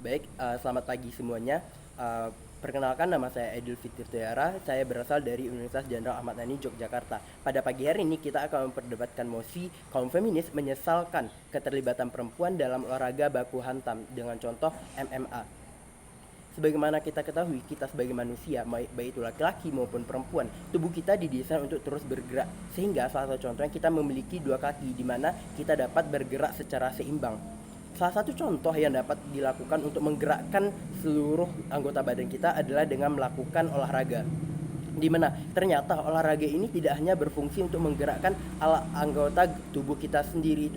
Selamat pagi semuanya. Perkenalkan, nama saya Aidil Fitri Tiara. Saya berasal dari Universitas Jenderal Ahmad Yani, Yogyakarta. Pada pagi hari ini kita akan memperdebatkan mosi kaum feminis menyesalkan keterlibatan perempuan dalam olahraga baku hantam dengan contoh MMA. Sebagaimana kita ketahui, kita sebagai manusia, baik itu laki-laki maupun perempuan, tubuh kita didesain untuk terus bergerak. Sehingga salah satu contohnya kita memiliki dua kaki, di mana kita dapat bergerak secara seimbang. Salah satu contoh yang dapat dilakukan untuk menggerakkan seluruh anggota badan kita adalah dengan melakukan olahraga. Di mana ternyata olahraga ini tidak hanya berfungsi untuk menggerakkan anggota tubuh kita sendiri,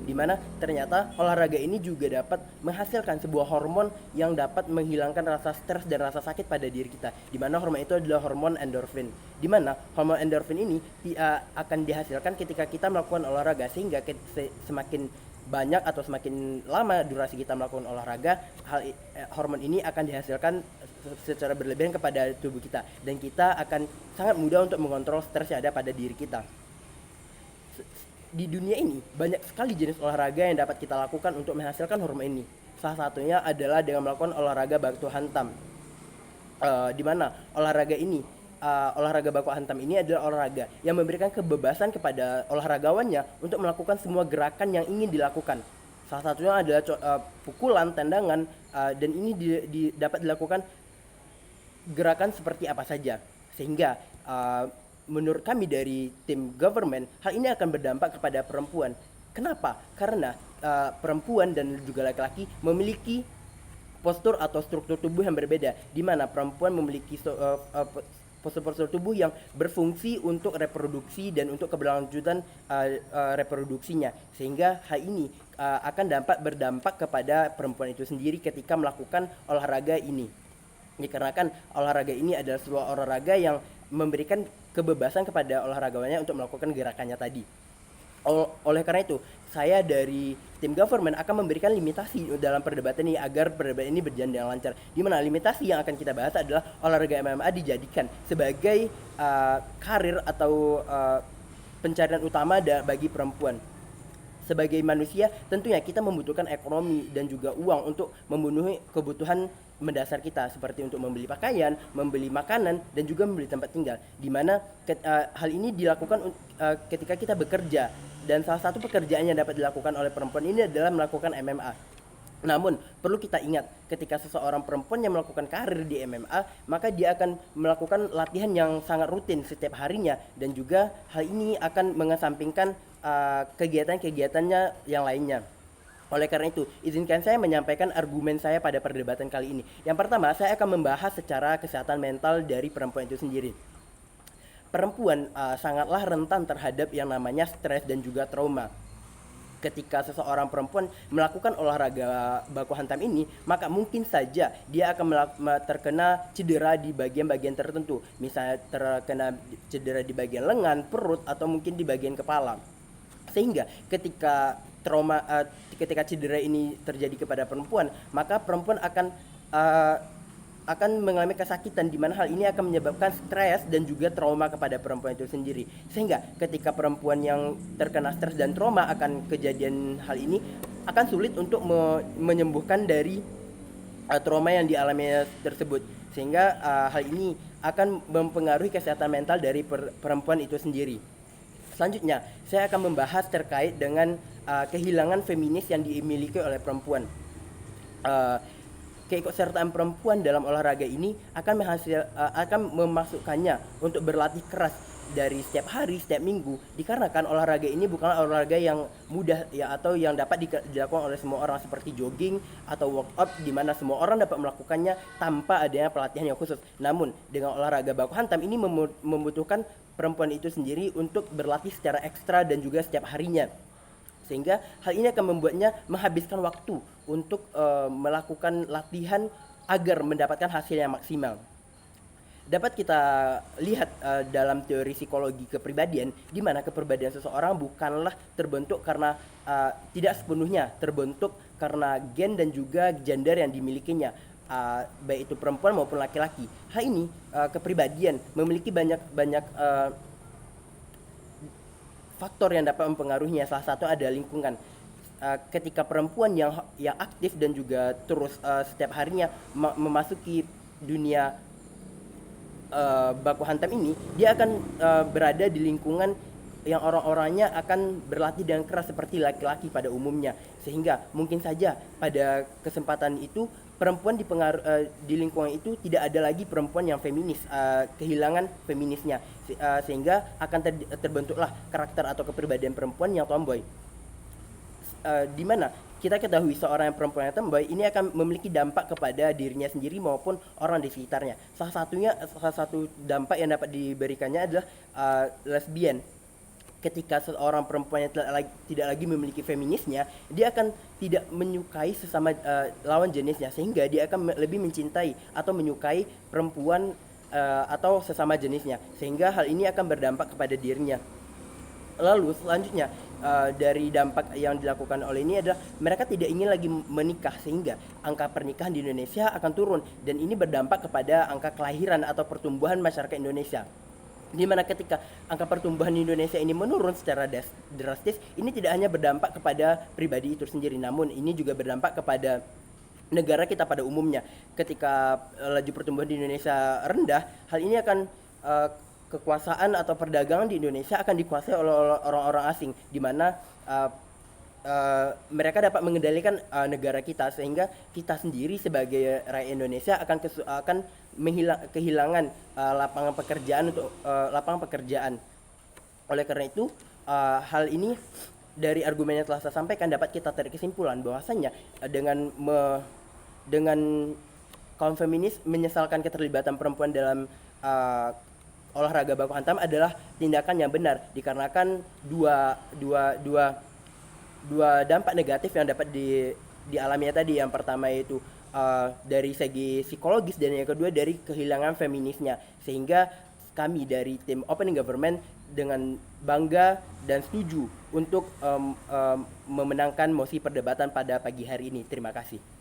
di mana ternyata olahraga ini juga dapat menghasilkan sebuah hormon yang dapat menghilangkan rasa stres dan rasa sakit pada diri kita, di mana hormon itu adalah hormon endorfin, di mana hormon endorfin ini akan dihasilkan ketika kita melakukan olahraga, sehingga semakin banyak atau semakin lama durasi kita melakukan olahraga, hormon ini akan dihasilkan secara berlebihan kepada tubuh kita, dan kita akan sangat mudah untuk mengontrol stres yang ada pada diri kita. Di dunia ini banyak sekali jenis olahraga yang dapat kita lakukan untuk menghasilkan hormon ini. Salah satunya adalah dengan melakukan olahraga baku hantam, di mana olahraga baku hantam ini adalah olahraga yang memberikan kebebasan kepada olahragawannya untuk melakukan semua gerakan yang ingin dilakukan. Salah satunya adalah pukulan, tendangan, dan ini dapat dilakukan gerakan seperti apa saja. Sehingga menurut kami dari tim government, hal ini akan berdampak kepada perempuan. Kenapa? Karena perempuan dan juga laki-laki memiliki postur atau struktur tubuh yang berbeda, di mana perempuan memiliki postur tubuh yang berfungsi untuk reproduksi dan untuk keberlanjutan reproduksinya, sehingga hal ini akan berdampak kepada perempuan itu sendiri ketika melakukan olahraga ini. Dikarenakan olahraga ini adalah sebuah olahraga yang memberikan kebebasan kepada olahragawannya untuk melakukan gerakannya tadi. Oleh karena itu, saya dari tim government akan memberikan limitasi dalam perdebatan ini agar perdebatan ini berjalan dengan lancar. Di mana limitasi yang akan kita bahas adalah olahraga MMA dijadikan sebagai karir atau pencarian utama bagi perempuan. Sebagai manusia, tentunya kita membutuhkan ekonomi dan juga uang untuk memenuhi kebutuhan mendasar kita, seperti untuk membeli pakaian, membeli makanan, dan juga membeli tempat tinggal. Di mana hal ini dilakukan ketika kita bekerja, dan salah satu pekerjaan yang dapat dilakukan oleh perempuan ini adalah melakukan MMA. Namun perlu kita ingat, ketika seseorang perempuan yang melakukan karir di MMA, maka dia akan melakukan latihan yang sangat rutin setiap harinya, dan juga hal ini akan mengesampingkan kegiatan-kegiatannya yang lainnya. Oleh karena itu, izinkan saya menyampaikan argumen saya pada perdebatan kali ini. Yang pertama, saya akan membahas secara kesehatan mental dari perempuan itu sendiri. Perempuan sangatlah rentan terhadap yang namanya stres dan juga trauma. Ketika seseorang perempuan melakukan olahraga baku hantam ini, maka mungkin saja dia akan terkena cedera di bagian-bagian tertentu. Misalnya terkena cedera di bagian lengan, perut, atau mungkin di bagian kepala. Sehingga ketika cedera ini terjadi kepada perempuan, maka perempuan akan mengalami kesakitan, di mana hal ini akan menyebabkan stres dan juga trauma kepada perempuan itu sendiri. Sehingga ketika perempuan yang terkena stres dan trauma akan kejadian hal ini, akan sulit untuk menyembuhkan dari trauma yang dialami tersebut. Sehingga hal ini akan mempengaruhi kesehatan mental dari perempuan itu sendiri. Selanjutnya, saya akan membahas terkait dengan kehilangan feminis yang dimiliki oleh perempuan. Keikutsertaan perempuan dalam olahraga ini akan memasukkannya untuk berlatih keras dari setiap hari, setiap minggu, dikarenakan olahraga ini bukanlah olahraga yang mudah ya, atau yang dapat dilakukan oleh semua orang, seperti jogging atau workout, di mana semua orang dapat melakukannya tanpa adanya pelatihan yang khusus. Namun dengan olahraga baku hantam ini membutuhkan perempuan itu sendiri untuk berlatih secara ekstra dan juga setiap harinya, sehingga hal ini akan membuatnya menghabiskan waktu untuk melakukan latihan agar mendapatkan hasil yang maksimal. Dapat kita lihat dalam teori psikologi kepribadian, di mana kepribadian seseorang bukanlah terbentuk karena tidak sepenuhnya terbentuk karena gen dan juga gender yang dimilikinya, baik itu perempuan maupun laki-laki. Hal ini kepribadian memiliki banyak faktor yang dapat mempengaruhinya. Salah satu adalah lingkungan. ketika perempuan yang aktif dan juga terus setiap harinya memasuki dunia baku hantam ini, dia akan berada di lingkungan yang orang-orangnya akan berlatih dengan keras seperti laki-laki pada umumnya, sehingga mungkin saja pada kesempatan itu perempuan di lingkungan itu tidak ada lagi perempuan yang feminis, kehilangan feminisnya, sehingga akan terbentuklah karakter atau kepribadian perempuan yang tomboy, di mana kita ketahui seorang yang perempuan yang tomboy ini akan memiliki dampak kepada dirinya sendiri maupun orang di sekitarnya. Salah satu dampak yang dapat diberikannya adalah lesbian. Ketika seorang perempuan yang tidak lagi memiliki feminisnya, dia akan tidak menyukai sesama lawan jenisnya, sehingga dia akan lebih mencintai atau menyukai perempuan atau sesama jenisnya, sehingga hal ini akan berdampak kepada dirinya. Lalu selanjutnya, dari dampak yang dilakukan oleh ini adalah mereka tidak ingin lagi menikah, sehingga angka pernikahan di Indonesia akan turun, dan ini berdampak kepada angka kelahiran atau pertumbuhan masyarakat Indonesia, di mana ketika angka pertumbuhan di Indonesia ini menurun secara drastis, ini tidak hanya berdampak kepada pribadi itu sendiri, namun ini juga berdampak kepada negara kita pada umumnya. Ketika laju pertumbuhan di Indonesia rendah, hal ini akan kekuasaan atau perdagangan di Indonesia akan dikuasai oleh orang-orang asing, di mana mereka dapat mengendalikan negara kita, sehingga kita sendiri sebagai rakyat Indonesia akan kehilangan lapangan pekerjaan. Oleh karena itu, hal ini dari argumen yang telah saya sampaikan dapat kita tarik kesimpulan bahwasanya dengan kaum feminis menyesalkan keterlibatan perempuan dalam olahraga baku hantam adalah tindakan yang benar, dikarenakan dua dampak negatif yang dapat dialaminya tadi. Yang pertama itu dari segi psikologis, dan yang kedua dari kehilangan feminisnya, sehingga kami dari tim Opening Government dengan bangga dan setuju untuk memenangkan mosi perdebatan pada pagi hari ini. Terima kasih.